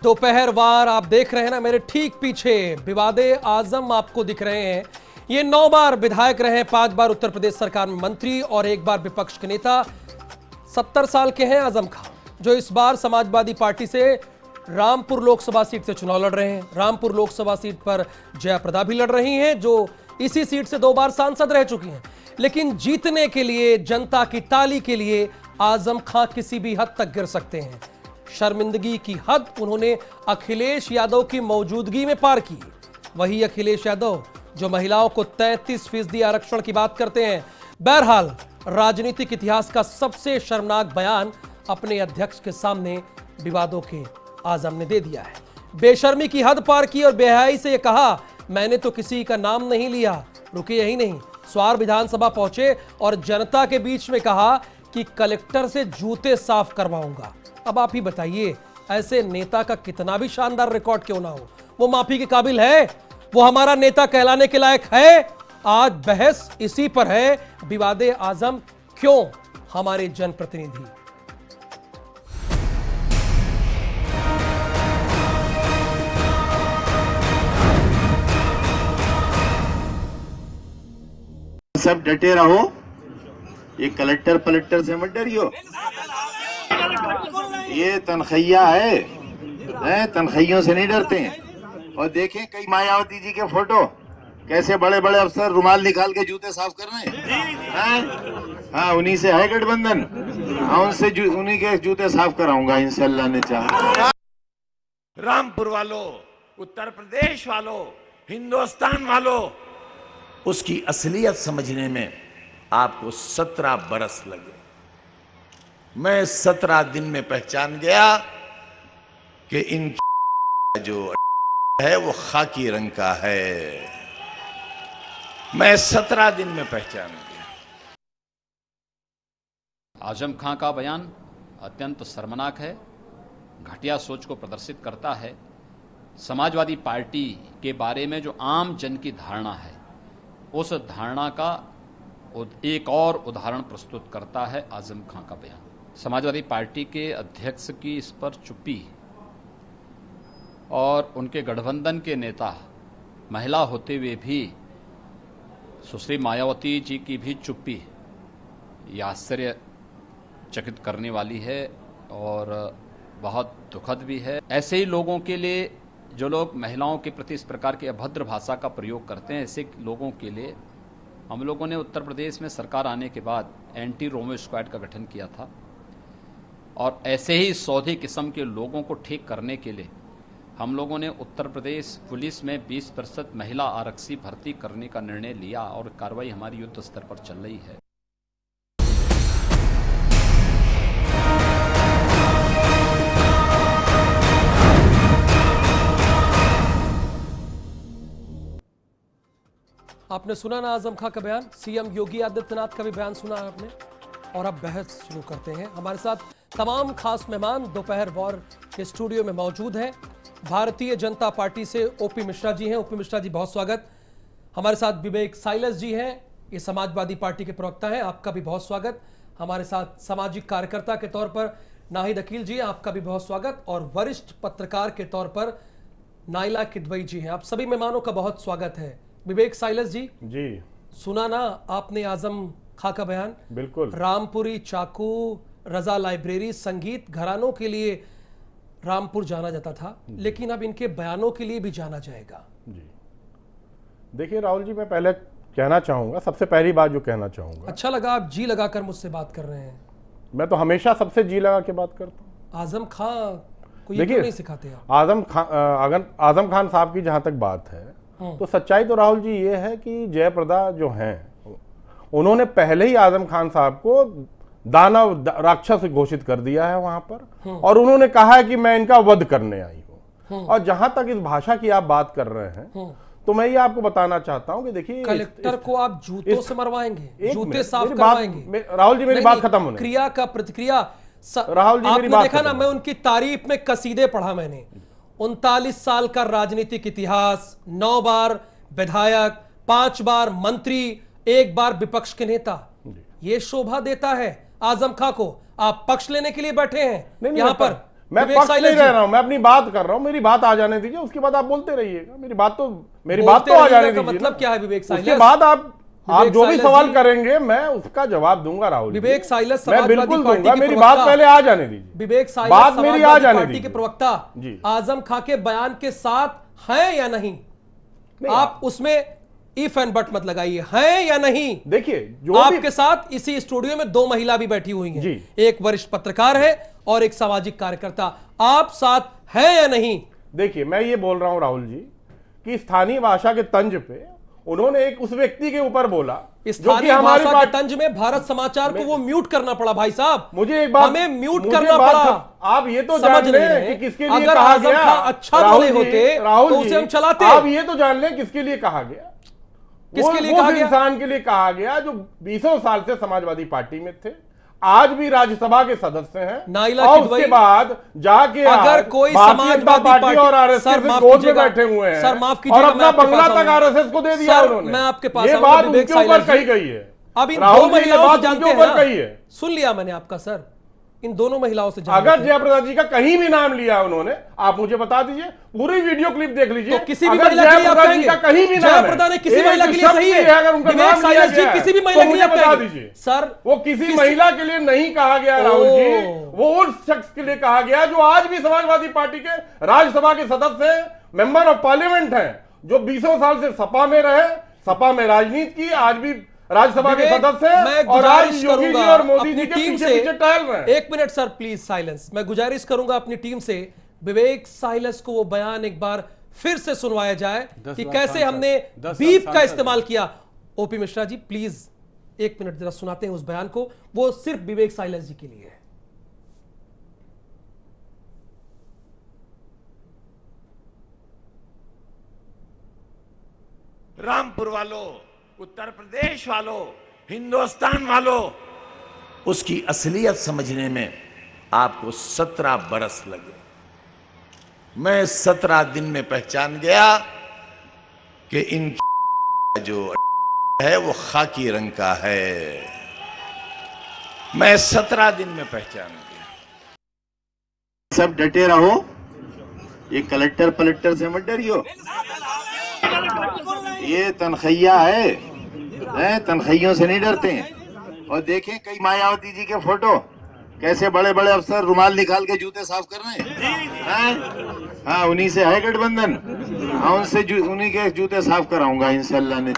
दोपहरवार आप देख रहे हैं ना, मेरे ठीक पीछे विवादे आजम आपको दिख रहे हैं। ये 9 बार विधायक रहे, 5 बार उत्तर प्रदेश सरकार में मंत्री और 1 बार विपक्ष के नेता। 70 साल के हैं आजम खान, जो इस बार समाजवादी पार्टी से रामपुर लोकसभा सीट से चुनाव लड़ रहे हैं। रामपुर लोकसभा सीट पर जयाप्रदा भी लड़ रही हैं, जो इसी सीट से 2 बार सांसद रह चुकी हैं। लेकिन जीतने के लिए, जनता की ताली के लिए आजम खान किसी भी हद तक गिर सकते हैं। शर्मिंदगी की हद उन्होंने अखिलेश यादव की मौजूदगी में पार की। वही अखिलेश यादव जो महिलाओं को 33% आरक्षण की बात करते हैं। बहरहाल राजनीतिक इतिहास का सबसे शर्मनाक बयान अपने अध्यक्ष के सामने विवादों के आजम ने दे दिया है। बेशर्मी की हद पार की और बेहयाई से यह कहा, मैंने तो किसी का नाम नहीं लिया। रुके यही नहीं, स्वार विधानसभा पहुंचे और जनता के बीच में कहा कि कलेक्टर से जूते साफ करवाऊंगा। अब आप ही बताइए, ऐसे नेता का कितना भी शानदार रिकॉर्ड क्यों ना हो, वो माफी के काबिल है? वो हमारा नेता कहलाने के लायक है? आज बहस इसी पर है, विवादे आजम क्यों हमारे जनप्रतिनिधि। सब डटे रहो, ये कलेक्टर पलक्टर से मत डरियो। ये तनखैया है, तनखैयों से नहीं डरते हैं। और देखें कई मायावती जी के फोटो, कैसे बड़े बड़े अफसर रुमाल निकाल के जूते साफ कर रहे हैं। हाँ, उन्हीं से है गठबंधन। हाँ, उनसे उन्हीं के जूते साफ कराऊंगा इंशाल्लाह ने चाहा। रामपुर वालों, उत्तर प्रदेश वालों, हिंदुस्तान वालों, उसकी असलियत समझने में आपको 17 बरस लगे। मैं 17 दिन में पहचान गया कि इन जो है वो खाकी रंग का है। मैं 17 दिन में पहचान गया। आजम खां का बयान अत्यंत शर्मनाक है, घटिया सोच को प्रदर्शित करता है। समाजवादी पार्टी के बारे में जो आम जन की धारणा है, उस धारणा का एक और उदाहरण प्रस्तुत करता है आजम खां का बयान। समाजवादी पार्टी के अध्यक्ष की इस पर चुप्पी और उनके गठबंधन के नेता महिला होते हुए भी सुश्री मायावती जी की भी चुप्पी ये आश्चर्यचकित करने वाली है और बहुत दुखद भी है। ऐसे ही लोगों के लिए, जो लोग महिलाओं के प्रति इस प्रकार की अभद्र भाषा का प्रयोग करते हैं, ऐसे लोगों के लिए हम लोगों ने उत्तर प्रदेश में सरकार आने के बाद एंटी रोमियो स्क्वाड का गठन किया था और ऐसे ही सौदे किस्म के लोगों को ठीक करने के लिए हम लोगों ने उत्तर प्रदेश पुलिस में 20% महिला आरक्षी भर्ती करने का निर्णय लिया और कार्रवाई हमारी युद्ध स्तर पर चल रही है। आपने सुना ना आजम खां का बयान, सीएम योगी आदित्यनाथ का भी बयान सुना आपने। और अब बहस शुरू करते हैं। हमारे साथ तमाम खास मेहमान दोपहर वॉर के स्टूडियो में मौजूद हैं। भारतीय जनता पार्टी से ओपी मिश्रा जी हैं। ओपी मिश्रा जी, बहुत स्वागत। हमारे साथ विवेक साइलस जी हैं, ये समाजवादी पार्टी के प्रवक्ता हैं, आपका भी बहुत स्वागत। हमारे साथ सामाजिक कार्यकर्ता के तौर पर नाहिद अकील जी हैं, आपका भी बहुत स्वागत। और वरिष्ठ पत्रकार के तौर पर नाइला किदवई जी हैं। आप सभी मेहमानों का बहुत स्वागत है। विवेक साइलस जी, सुना ना आपने आजम खां का बयान? बिल्कुल। रामपुरी चाकू, रजा लाइब्रेरी, संगीत घरानों के लिए रामपुर जाना जाता था, लेकिन अब इनके बयानों के लिए भी जाना जाएगा। जी देखिए राहुल जी, मैं पहले कहना चाहूंगा, सबसे पहली बात जो कहना चाहूंगा, अच्छा लगा आप जी लगाकर मुझसे बात कर रहे हैं। मैं तो हमेशा सबसे जी लगा के बात करता हूँ। आजम खां को ये क्यों नहीं सिखाते आप? आजम खान साहब की जहां तक बात है, तो सच्चाई तो राहुल जी ये है कि जयप्रदा जो हैं, उन्होंने पहले ही आजम खान साहब को दानव राक्षस घोषित कर दिया है वहां पर, और उन्होंने कहा है कि मैं इनका वध करने आई हूं। और जहां तक इस भाषा की आप बात कर रहे हैं, तो मैं ये आपको बताना चाहता हूं कि देखिए, कलेक्टर को आप जूतों से मरवाएंगे, जूते साफ करवाएंगे। राहुल जी मेरी बात खत्म होने, क्रिया का प्रतिक्रिया। राहुल जी आपने देखा ना, मैं उनकी तारीफ में कसीदे पढ़ा मैंने। 39 साल का राजनीतिक इतिहास, 9 बार विधायक, 5 बार मंत्री, 1 बार विपक्ष के नेता। ये शोभा देता है आजम खां को। आप पक्ष लेने के लिए बैठे हैं यहाँ पर? मैं पक्ष नहीं रह रहा हूं, मैं अपनी बात कर रहा हूं, मेरी बात आ जाने दीजिए, उसके बाद आप बोलते रहिएगा। मेरी बात तो आ जाने दीजिए। मतलब क्या है विवेक साइलस? उसके बाद आप जो भी सवाल करेंगे मैं उसका जवाब दूंगा। राहुल विवेक साइलस मैं बिल्कुल दूंगा, मेरी बात पहले आ जाने दीजिए। विवेक साइलस बात मेरी आ जाने पार्टी के प्रवक्ता आजम खां के बयान के साथ हैं या नहीं? आप उसमें इफ एंड बट मत लगाइए, हैं या नहीं। देखिए जो आपके साथ इसी स्टूडियो में 2 महिला भी बैठी हुई हैं, एक वरिष्ठ पत्रकार है और एक सामाजिक कार्यकर्ता। आप साथ हैं या नहीं? देखिए मैं ये बोल रहा हूं राहुल जी कि स्थानीय भाषा के तंज पे उन्होंने एक उस व्यक्ति के ऊपर बोला, स्थानीय भाषा के तंज में भारत समाचार को वो म्यूट करना पड़ा। भाई साहब मुझे एक बात, हमें म्यूट करना पड़ा। आप ये तो जान लें कि किसके लिए कहा गया। अच्छा बोले होते तो उसे हम चलाते। आप ये तो जान लें किसके लिए कहा गया, किसके लिए कहा गया? इंसान के लिए कहा गया जो 20 साल से समाजवादी पार्टी में थे, आज भी राज्यसभा के सदस्य हैं, नाइला और उसके बाद जाके अगर कोई समाजवादी पार्टी और आरएसएस गोद में बैठे हुए हैं, सर माफ कीजिए, और अपना बंगला तक आरएसएस को दे दिया उन्होंने। मैं आपके पास ये बात उनके ऊपर कही गई है। अब इन 2 महिलाओं से जानते हैं कही है, सुन लिया मैंने आपका सर, इन दोनों महिलाओं से अगर जयप्रदा जी का कहीं भी नाम लिया उन्होंने, आप मुझे बता दीजिए, पूरी वीडियो क्लिप देख लीजिए। तो किसी भी महिला के लिए आप कहेंगे, कहीं भी नाम जयप्रदा ने किसी महिला के लिए सही है, अगर उनका नाम लिया गया किसी भी महिला के लिए बता दीजिए सर। वो किसी महिला के लिए नहीं कहा गया राहुल जी, वो उस शख्स के लिए कहा गया जो आज भी समाजवादी पार्टी के राज्यसभा के सदस्य हैं, मेंबर ऑफ पार्लियामेंट हैं, जो 20 साल से सपा में रहे, सपा में राजनीति की, आज भी राज्यसभा के सदस्य हैं, और आज योगी जी और मोदी जी के पीछे टहल रहे हैं। 1 मिनट सर प्लीज साइलेंस। मैं गुजारिश करूंगा अपनी टीम से विवेक साइलस को वो बयान एक बार फिर से सुनवाया जाए कि कैसे हमने बीप का इस्तेमाल किया। ओपी मिश्रा जी प्लीज 1 मिनट जरा सुनाते हैं उस बयान को, वो सिर्फ विवेक साइलस जी के लिए है। रामपुर वालों, उत्तर प्रदेश वालों, हिंदुस्तान वालों, उसकी असलियत समझने में आपको 17 बरस लगे। मैं 17 दिन में पहचान गया कि इन जो है वो खाकी रंग का है। मैं 17 दिन में पहचान गया। सब डटे रहो, ये कलेक्टर पलक्टर से मत डरियो, ये तनखैया है, तनखैयों से नहीं डरते हैं। और देखें कई मायावती जी के फोटो, कैसे बड़े बड़े अफसर रुमाल निकाल के जूते साफ कर रहे हैं। हाँ उन्हीं से है गठबंधन, हाँ उनसे उन्हीं के जूते साफ कराऊंगा इंशाल्लाह ने।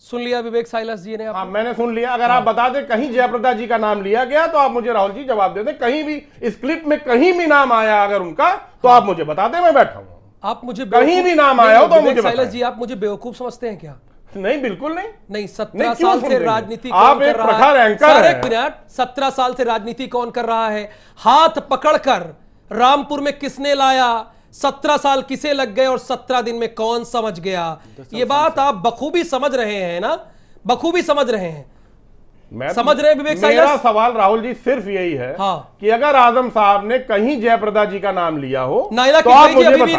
सुन लिया विवेक साइलस जी ने? हाँ मैंने सुन लिया। अगर आप बता दें कहीं जयप्रदा जी का नाम लिया गया तो आप मुझे राहुल जी जवाब दे दें। कहीं भी इस क्लिप में कहीं भी नाम आया अगर उनका तो आप मुझे बता दें, मैं बैठा हूं। आप मुझे कहीं भी नाम आया हो तो मुझे साइलस जी, आप मुझे बेवकूफ समझते हैं क्या? नहीं बिल्कुल नहीं। नहीं 17 साल से राजनीति आप एक प्रखर एंकर हैं। 1 मिनट, 17 साल से राजनीति कौन कर रहा है? हाथ पकड़कर रामपुर में किसने लाया, 17 साल किसे लग गए और 17 दिन में कौन समझ गया? ये बात आप बखूबी समझ रहे हैं ना, बखूबी समझ रहे हैं। मैं समझ रहे हैं विवेक साइलस? मेरा सवाल राहुल जी सिर्फ यही है कि अगर आजम साहब ने कहीं जयप्रदा जी का नाम लिया हो नाइला तो आप मुझे भी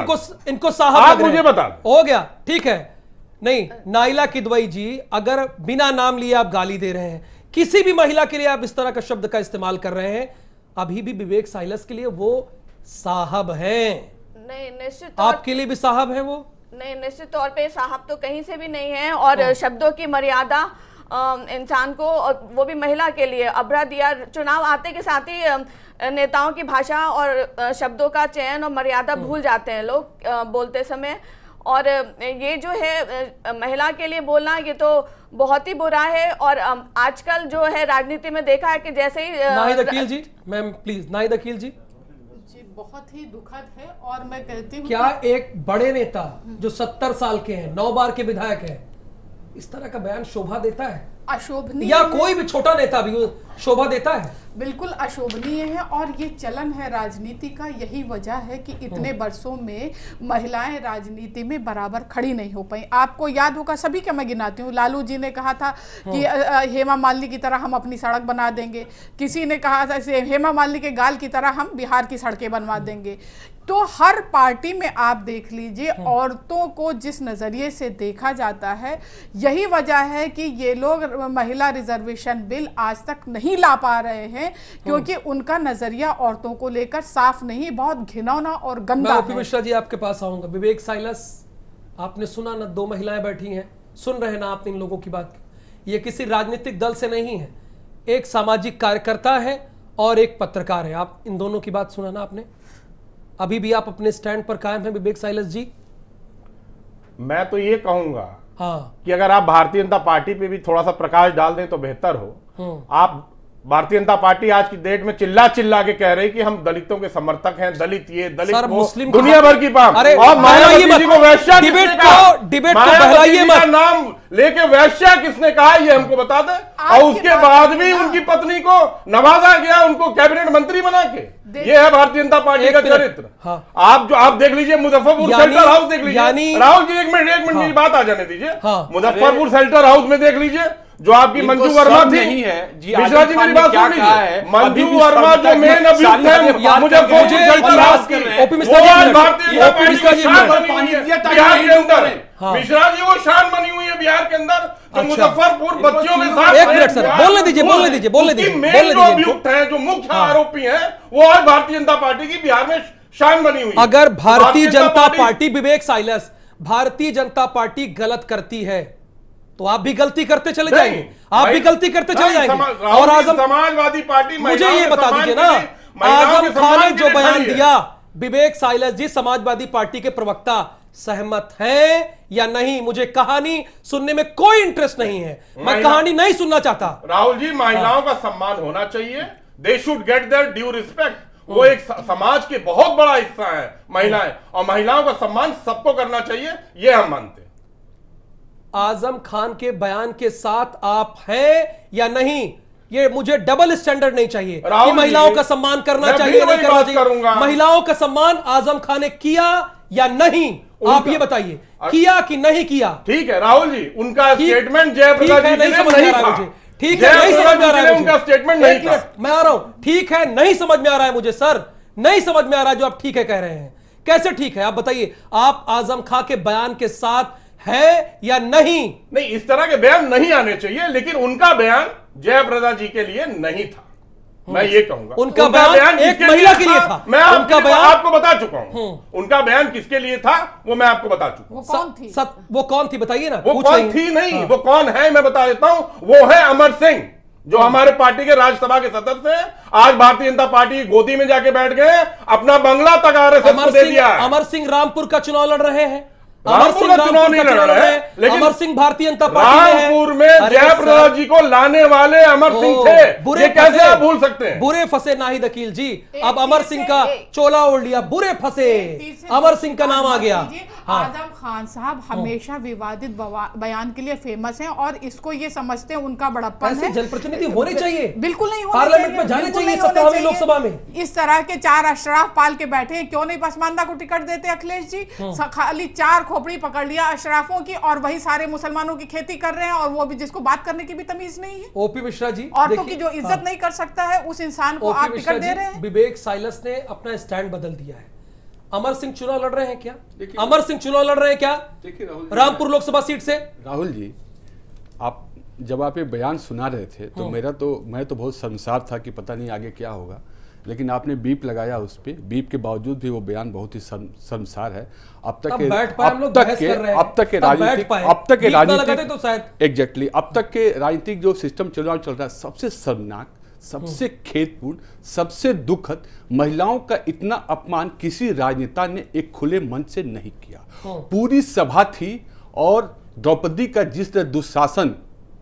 इनको साहब आप मुझे बता हो गया, ठीक है। नहीं नाइला किदवई जी, अगर बिना नाम लिए आप गाली दे रहे हैं, किसी भी महिला के लिए आप इस तरह का शब्द का इस्तेमाल कर रहे हैं, अभी भी विवेक साइलस के लिए वो साहब हैं। नहीं निश्चित आपके लिए भी साहब है वो? नहीं निश्चित तौर पे साहब तो कहीं से भी नहीं है। और शब्दों की मर्यादा इंसान को, और वो भी महिला के लिए अभ्रा दिया। चुनाव आते के साथ ही नेताओं की भाषा और शब्दों का चयन और मर्यादा भूल जाते हैं लोग बोलते समय। और ये जो है महिला के लिए बोलना, ये तो बहुत ही बुरा है। और आजकल जो है राजनीति में देखा है कि जैसे ही नाहिद अकील जी, मैम प्लीज। नाहिद अकील जी बहुत ही दुखद है। और मैं कहती हूँ क्या एक बड़े नेता जो 70 साल के हैं, 9 बार के विधायक हैं, इस तरह का बयान शोभा देता है? अशोभनीय, या कोई भी छोटा नेता भी शोभा देता है? बिल्कुल अशोभनीय है। और ये चलन है राजनीति का, यही वजह है कि इतने वर्षों में महिलाएं राजनीति में बराबर खड़ी नहीं हो पाई। आपको याद होगा, सभी का मैं गिनाती हूँ, लालू जी ने कहा था कि हेमा मालिनी की तरह हम अपनी सड़क बना देंगे, किसी ने कहा था हेमा मालिनी के गाल की तरह हम बिहार की सड़कें बनवा देंगे। तो हर पार्टी में आप देख लीजिए औरतों को जिस नज़रिए से देखा जाता है, यही वजह है कि ये लोग महिला रिजर्वेशन बिल आज तक नहीं ला पा रहे हैं क्योंकि उनका नजरिया औरतों को लेकर साफ नहीं, बहुत घिनौना और गंदा है। ओपी मिश्रा जी आपके पास आऊंगा। विवेक साइलस, आपने सुना ना, 2 महिलाएं बैठी हैं, सुन रहे ना आप इन लोगों की बात। ये किसी राजनीतिक दल से नहीं है, एक सामाजिक कार्यकर्ता है और एक पत्रकार है। आप इन दोनों की बात सुना ना आपने। अभी भी आप अपने स्टैंड पर कायम हैं विवेक साइलस जी? मैं तो ये कहूंगा हाँ कि अगर आप भारतीय जनता पार्टी पे भी थोड़ा सा प्रकाश डाल दें तो बेहतर हो। आप भारतीय जनता पार्टी आज की डेट में चिल्ला चिल्ला के कह रही कि हम दलितों के समर्थक हैं, दलित ये दलित सर, वो, मुस्लिम दुनिया भर की बात। अरे और मायावती जी को वैश्या डिबेट किसने कहा? डिबेट को मायावती बहलाइए जी का मत। नाम लेके वैश्या किसने कहा ये हमको बता दे। और उसके बाद भी उनकी पत्नी को नवाजा गया, उनको कैबिनेट मंत्री बना के। ये है भारतीय जनता पार्टी का चरित्र। हाँ। आप देख लीजिए मुजफ्फरपुर शेल्टर हाउस देख लीजिए। राहुल जी एक मिनट मेरी बात आ जाने दीजिए। मुजफ्फरपुर शेल्टर हाउस में देख लीजिए जो आपकी मंजू वर्मा थी। नहीं है जी, मिश्रा जी मेरी बात सुन लीजिए। मंजू वर्मा जो मेन अभियुक्त है मुजफ्फरपुर शेल्टर हाउस की, वो आज भारतीय जनता पार्टी की शान बनी हुई है बिहार के अंदर। मिश्रा जी वो शान बनी हुई है बिहार के अंदर जो मुजफ्फरपुर बच्चियों के साथ। एक मिनट सर, बोलने दीजिए। मेन जो अभियुक्त है, जो मुख्य आरोपी है, वो आज भारतीय जनता पार्टी की बिहार में शान बनी हुई है। अगर भारतीय जनता पार्टी, विवेक साइलस, भारतीय जनता पार्टी गलत करती है तो आप भी गलती करते चले जाएंगे, आप भी गलती करते चले जाएंगे। और आजम समाजवादी पार्टी, मुझे ये बता दीजिए ना, आजम खान ने जो बयान दिया, विवेक साइलस जी समाजवादी पार्टी के प्रवक्ता सहमत हैं या नहीं? मुझे कहानी सुनने में कोई इंटरेस्ट नहीं है, मैं कहानी नहीं सुनना चाहता। राहुल जी, महिलाओं का सम्मान होना चाहिए, they should get there due respect. वो एक समाज के बहुत बड़ा हिस्सा है महिलाएं, और महिलाओं का सम्मान सबको करना चाहिए, ये हम मानते हैं। आजम खान के बयान के साथ आप हैं या नहीं? ये मुझे डबल स्टैंडर्ड नहीं चाहिए कि महिलाओं का सम्मान करना चाहिए नहीं करना चाहिए। महिलाओं का सम्मान आजम खान ने किया या नहीं, आप ये बताइए, किया कि नहीं किया? ठीक है राहुल जी, उनका स्टेटमेंट जयप्रदा जी नहीं समझ में आ रहा है मुझे। ठीक है, नहीं समझ में आ रहा है उनका स्टेटमेंट नहीं था। मैं आ रहा हूं, ठीक है, नहीं समझ में आ रहा है मुझे सर, नहीं समझ में आ रहा है जो आप ठीक है कह रहे हैं। कैसे ठीक है आप बताइए? आप आजम खान के बयान के साथ है या नहीं? नहीं, इस तरह के बयान नहीं आने चाहिए, लेकिन उनका बयान जयप्रदा जी के लिए नहीं था, मैं ये कहूंगा। उनका बयान एक महिला के लिए था। मैं उनका बयान आपको बता चुका हूं। उनका बयान किसके लिए था वो मैं आपको बता चुका हूं। वो कौन थी? वो कौन थी बताइए ना। वो कौन थी नहीं, वो कौन है मैं बता देता हूं। वो है अमर सिंह, जो हमारे पार्टी के राज्यसभा के सदस्य हैं। आज भारतीय जनता पार्टी की गोदी में जाके बैठ गए, अपना बंगला तक आरएसएस को दे दिया। अमर सिंह रामपुर का चुनाव लड़ रहे हैं। रामपुर का चुनाव नहीं लड़ रहे हैं, लेकिन अमर सिंह भारतीय जनता पार्टी में रामपुर में जयप्रदा जी को लाने वाले अमर सिंह थे। ये कैसे आप भूल सकते हैं? बुरे फंसे नाहिद अकील जी, अब अमर सिंह का चोला ओढ़ लिया, बुरे फंसे, अमर सिंह का नाम आ गया। आजम खान साहब हमेशा विवादित बयान के लिए फेमस हैं और इसको ये समझते हैं उनका बड़प्पन है। जनप्रतिनिधि होने चाहिए, बिल्कुल नहीं होने पार्लियामेंट में जाने चाहिए, सत्तावीं लोकसभा में। इस तरह के 4 अशराफ पाल के बैठे हैं, क्यों नहीं पसमानदा को टिकट देते अखिलेश जी? खाली 4 खोपड़ी पकड़ लिया अशराफों की और वही सारे मुसलमानों की खेती कर रहे हैं, और वो भी जिसको बात करने की भी तमीज नहीं है। ओपी मिश्रा जी, औरतों की जो इज्जत नहीं कर सकता है उस इंसान को आप टिकट दे रहे हैं। विवेक साइलस ने अपना स्टैंड बदल दिया है। अमर सिंह चुनाव लड़ रहे हैं क्या? अमर सिंह चुनाव लड़ रहे हैं क्या रामपुर लोकसभा सीट से? राहुल जी, आप जब आप ये बयान सुना रहे थे तो मैं तो बहुत शर्मसार था कि पता नहीं आगे क्या होगा, लेकिन आपने बीप लगाया उस पे, बीप के बावजूद भी वो बयान बहुत ही शर्मसार है। अब तक के राजनीतिक जो सिस्टम चुनाव चल रहा है, सबसे शर्मनाक, सबसे खेदपूर्ण, सबसे दुखद, महिलाओं का इतना अपमान किसी राजनेता ने एक खुले मन से नहीं किया। पूरी सभा थी और द्रौपदी का जिस तरह दुशासन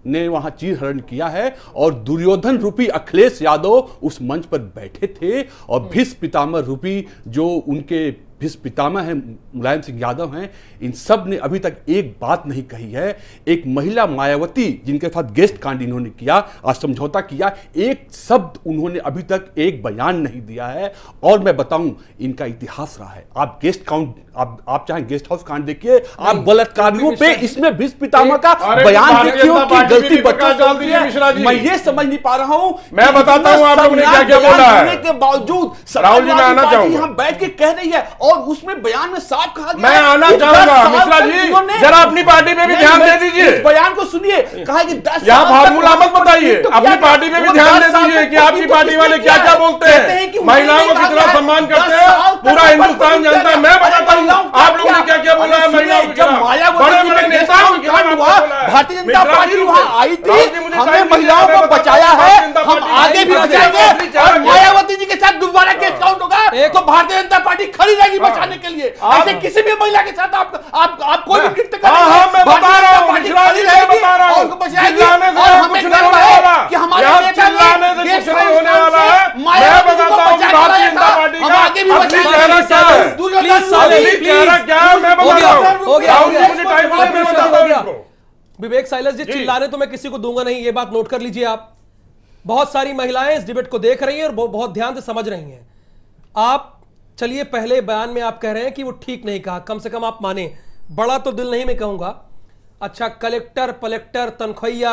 ने वहां चीरहरण किया है, और दुर्योधन रूपी अखिलेश यादव उस मंच पर बैठे थे, और भीष्म पितामह रूपी जो उनके भीष्म पितामह हैं मुलायम सिंह यादव हैं, इन सब ने अभी तक एक बात नहीं कही है। एक महिला मायावती जिनके साथ गेस्ट कांड इन्होंने किया और समझौता किया, एक शब्द उन्होंने अभी तक एक बयान नहीं दिया है। और मैं बताऊं, इनका इतिहास रहा है। आप गेस्ट काउंट, आप चाहे गेस्ट हाउस कांड देखिए, आप बलात्कारियों पे इसमें भीष्म पितामह का बयान देखिए कि गलती मैं ये समझ नहीं पा रहा हूं। मैं बताता हूं आप लोगों ने क्या क्या बोला है के बावजूद राहुल जी, मैं आना चाहूंगा। यहां बैठ के कह रही है और उसमें बयान में साफ कहा गया, मैं आना चाहूंगा मिश्रा जी, जरा अपनी पार्टी पे भी ध्यान दे दीजिए। इस बयान को सुनिए, कहा कि 10 यहाँ फार्मूला मत बताइए, अपनी पार्टी पे भी ध्यान दे दीजिए कि आपकी पार्टी वाले क्या क्या बोलते हैं, महिलाओं को कितना सम्मान करते हैं, पूरा हिंदुस्तान जानता है। मैं बताता हूँ आप लोगों ने क्या क्या बोला है महिलाओं के खिलाफ, बड़े बड़े नेताओं के खिलाफ। भारतीय जनता पार्टी वहां आई थी, हमने महिलाओं को बचाया है, हम आगे भी बचाएंगे। और मायावती जी के साथ दोबारा केस काउंट होगा तो भारतीय जनता पार्टी खड़ी रहेगी बचाने के लिए। ऐसे किसी भी महिला के साथ आप कोई भी कृत्य करेंगे, मैं बता रहा हूँ, खड़ी रहेगी और उनको बचाएगी। और हमें गर्व है कि हमारे नेता ने देश को होने वाला है। मैं बताता हूँ भारतीय जनता पार्टी का आगे भी बचाएगा। विवेक साइलस जी, चिल्लाने तो मैं किसी को दूंगा नहीं, ये बात नोट कर लीजिए आप। बहुत सारी महिलाएं इस डिबेट को देख रही हैं और बहुत ध्यान से समझ रही हैं। आप चलिए, पहले बयान में आप कह रहे हैं कि वो ठीक नहीं कहा, कम से कम आप माने, बड़ा तो दिल नहीं मैं कहूंगा। अच्छा, कलेक्टर पलेक्टर तनख्वाहिया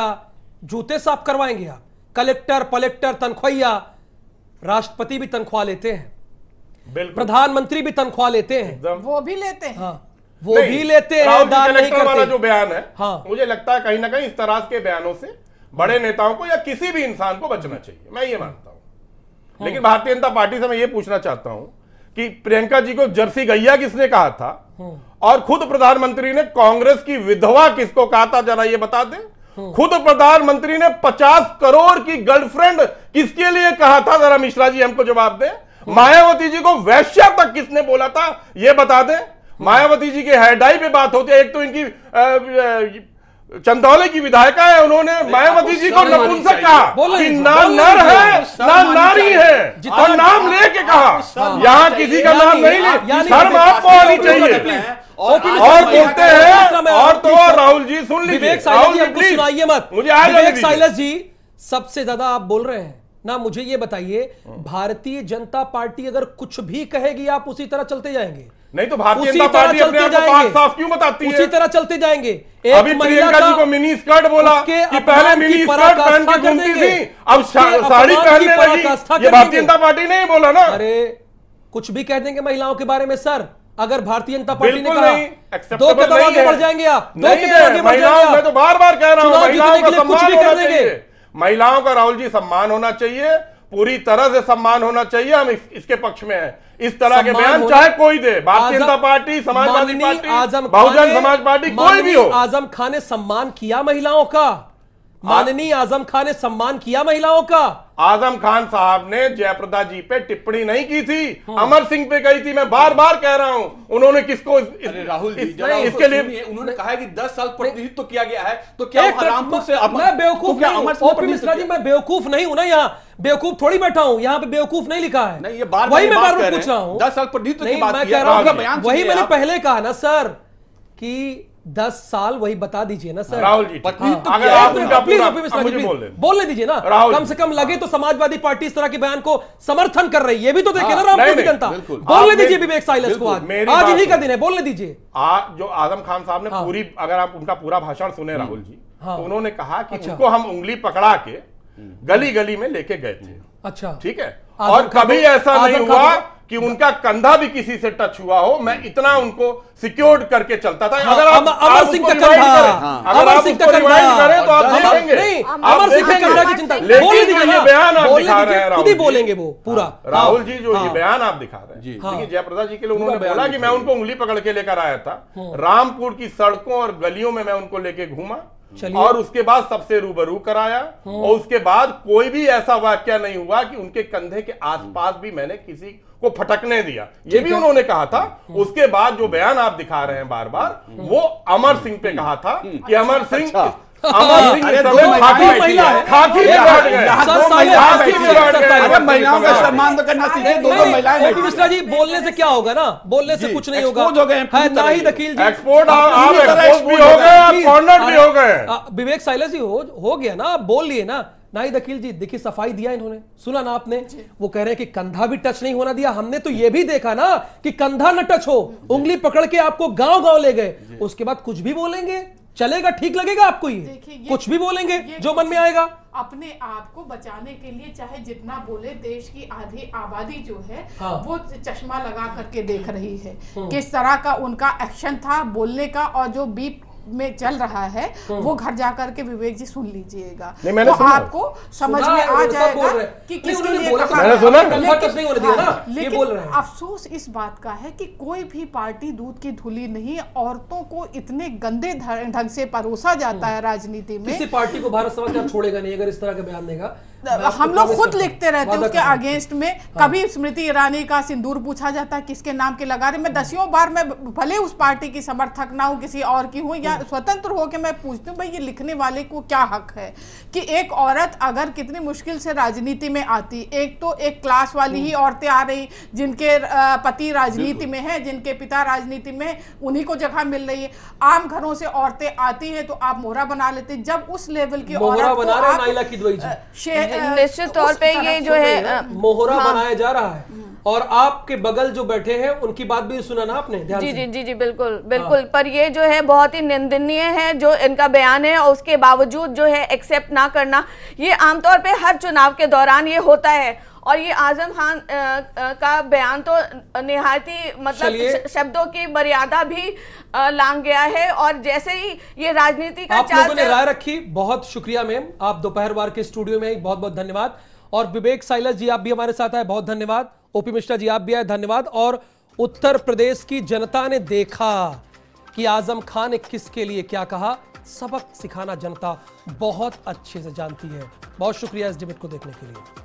जूते साफ करवाएंगे आप? कलेक्टर पलेक्टर तनख्वाहिया, राष्ट्रपति भी तनख्वाह लेते हैं, प्रधानमंत्री भी तनख्वाह लेते हैं, वो भी लेते हैं। हाँ, वो भी लेते हैं, दान नहीं करते। वाला जो बयान है, हाँ, मुझे लगता है कहीं ना कहीं इस तरह के बयानों से बड़े नेताओं को या किसी भी इंसान को बचना चाहिए, मैं ये मानता हूं। लेकिन भारतीय जनता पार्टी से मैं ये पूछना चाहता हूं कि प्रियंका जी को जर्सी गैया किसने कहा था, और खुद प्रधानमंत्री ने कांग्रेस की विधवा किसको कहा था, जरा ये बता दें। खुद प्रधानमंत्री ने 50 करोड़ की गर्लफ्रेंड किसके लिए कहा था, जरा मिश्रा जी हमको जवाब दें। मायावती जी को वैश्या तक किसने बोला था, ये बता दें। मायावती जी के हेडाई पे बात होती है। एक तो इनकी चंदौली की विधायिका है, उन्होंने मायावती जी को नपुंसक कहा कि ना नर है ना नारी है, और नाम लेके कहा। यहाँ किसी का नाम नहीं ले, शर्म आपको आनी चाहिए। और बोलते हैं, और तो राहुल जी सुन लीजिए, विवेक साइलस जी हमको सुनाइए मत। मुझे विवेक साइलस जी, सबसे ज्यादा आप बोल रहे हैं ना, मुझे ये बताइए, भारतीय जनता पार्टी अगर कुछ भी कहेगी आप उसी तरह चलते जाएंगे? नहीं तो भारतीय जनता पार्टी अपने आप को पाक साफ क्यों बताती है? उसी तरह चलते जाएंगे। अभी प्रियंका जी को मिनी स्कर्ट बोला कि पहले मिनी स्कर्ट पहन के घूमती थी, अब साड़ी पहनने लगी। ये भारतीय जनता पार्टी नहीं बोला ना। अरे कुछ भी कह देंगे महिलाओं के बारे में सर, अगर भारतीय जनता पार्टी ने कहा, 2 कदम आगे बढ़ जाएंगे आप, 2 कदम आगे बढ़ जाएंगे। मैं तो बार बार कह रहा हूं, महिलाओं का सम्मान होना चाहिए। महिलाओं का राहुल जी सम्मान होना चाहिए, पूरी तरह से सम्मान होना चाहिए। हम इसके पक्ष में हैं। इस तरह के बयान चाहे कोई दे, Bharatiya Janata party, Samajwadi party, Bahujan Samaj party, कोई भी हो। आजम खान ने सम्मान किया महिलाओं का, माननीय आजम खान ने सम्मान किया महिलाओं का। आजम खान साहब ने जयप्रदा जी पे टिप्पणी नहीं की थी, अमर सिंह पे गई थी। मैं बार बार कह रहा हूं, उन्होंने किसको राहुल जी इसके लिए उन्होंने कहा कि 10 साल प्रतिनिधित्व तो किया गया है, तो क्या रामपुर से मैं बेवकूफ ओपी मिश्रा जी, मैं बेवकूफ नहीं हूं ना, यहाँ बेवकूफ थोड़ी बैठा हूं, यहाँ पे बेवकूफ नहीं लिखा है। नहीं, ये बार वही मैं बार बार पूछ रहा हूं, 10 साल प्रतिनिधित्व की बात मैं कह रहा हूं, वही मैंने पहले कहा ना सर कि 10 साल, वही बता दीजिए ना सर। राहुल जी, अगर आप बोलने दीजिए ना, कम से कम लगे तो समाजवादी पार्टी इस तरह के बयान को समर्थन कर रही है, ये भी तो देखे ना रामपुर की जनता। बोलने दीजिए विवेक साइलस को, आज इन्हीं का दिन है, बोलने दीजिए। आज जो आजम खान साहब ने पूरी, अगर आप उनका पूरा भाषण सुने राहुल जी, तो उन्होंने कहा कि उनको हम उंगली पकड़ा के गली गली में लेके गए थे। अच्छा, ठीक है, और कभी ऐसा नहीं हुआ कि उनका कंधा भी किसी से टच हुआ हो। मैं इतना उनको सिक्योर्ड करके चलता था। अगर आप अमर सिंह का कंधा, अमर सिंह का कंधा करें तो आप देखेंगे। नहीं, अमर सिंह का कंधा की चिंता, लेकिन जो ये बयान आप दिखा रहे हैं, खुद ही बोलेंगे वो पूरा। राहुल जी, जो ये बयान आप दिखा रहे हैं, देखिए जयप्रदा जी के लिए उन्होंने बोला कि मैं उनको उंगली पकड़ के लेकर आया था, रामपुर की सड़कों और गलियों में मैं उनको लेके घूमा, और उसके बाद सबसे रूबरू कराया, और उसके बाद कोई भी ऐसा वाक्य नहीं हुआ कि उनके कंधे के आसपास भी मैंने किसी को फटकने दिया, ये भी उन्होंने कहा था। उसके बाद जो बयान आप दिखा रहे हैं बार बार, वो अमर सिंह पे कहा था कि अमर सिंह महिलाओं का सम्मान तो करना सीखे। मिश्रा जी, बोलने से क्या होगा ना, बोलने से कुछ नहीं होगा। नाहिद अकील जी एक्सपोर्ट भी हो गए, कॉर्नर भी हो गए। विवेक साइलस जी हो गया ना, आप बोल लिए ना। नाहिद अकील जी, देखिए सफाई दिया इन्होंने, सुना ना आपने, वो कह रहे हैं कि कंधा भी टच नहीं होना दिया। हमने तो ये भी देखा ना कि कंधा न टच हो, उंगली पकड़ के आपको गांव गांव ले गए, उसके बाद कुछ भी बोलेंगे। चलेगा? ठीक लगेगा आपको? देखिए, ये कुछ भी बोलेंगे जो मन में कुछ आएगा। अपने आप को बचाने के लिए चाहे जितना बोले, देश की आधी आबादी जो है हाँ। वो चश्मा लगा करके देख रही है किस तरह का उनका एक्शन था बोलने का, और जो बीप में चल रहा है वो घर जाकर के विवेक जी सुन लीजिएगा, मैंने तो सुना। आपको समझ में आ जाएगा कि किसके लिए कहा मैंने सुना। लेकिन अफसोस इस बात का है कि कोई भी पार्टी दूध की धुली नहीं, औरतों को इतने गंदे ढंग से परोसा जाता है राजनीति में। किसी पार्टी को भारत समाचार छोड़ेगा नहीं अगर इस तरह का बयान देगा। हम लोग खुद लिखते रहते हैं उसके अगेंस्ट में। कभी स्मृति ईरानी का सिंदूर पूछा जाता है किसके नाम के लगा रहे, मैं दसियों बार, मैं भले उस पार्टी की समर्थक ना हूं, किसी और की हूं, या स्वतंत्र होकर मैं पूछती हूँ भाई ये लिखने वाले को क्या हक है कि एक औरत अगर कितनी मुश्किल से राजनीति में आती, एक तो एक क्लास वाली ही औरतें आ रही जिनके पति राजनीति में है, जिनके पिता राजनीति में, उन्हीं को जगह मिल रही है। आम घरों से औरतें आती हैं तो आप मोहरा बना लेते, जब उस लेवल की औरत बना रहे नाइला किदवई जी, निश्चित तौर पे ये जो है मोहरा बनाया जा रहा है। और आपके बगल जो बैठे हैं उनकी बात भी सुना ना आपने ध्यान जी से? जी जी बिल्कुल बिल्कुल। पर ये जो है बहुत ही निंदनीय है जो इनका बयान है, और उसके बावजूद जो है एक्सेप्ट ना करना, ये आमतौर पे हर चुनाव के दौरान ये होता है। और ये आजम खान का बयान तो निहायती मतलब शब्दों की मर्यादा भी लांघ गया है। और जैसे ही ये राजनीति का आप लोगों ने राय रखी, बहुत शुक्रिया मैम, आप दोपहरवार के स्टूडियो में आई, बहुत बहुत धन्यवाद। और विवेक साइलस जी आप भी हमारे साथ आए, बहुत धन्यवाद। ओपी मिश्रा जी आप भी आए, धन्यवाद। और उत्तर प्रदेश की जनता ने देखा कि आजम खान ने किसके लिए क्या कहा। सबक सिखाना जनता बहुत अच्छे से जानती है। बहुत शुक्रिया इस डिबेट को देखने के लिए।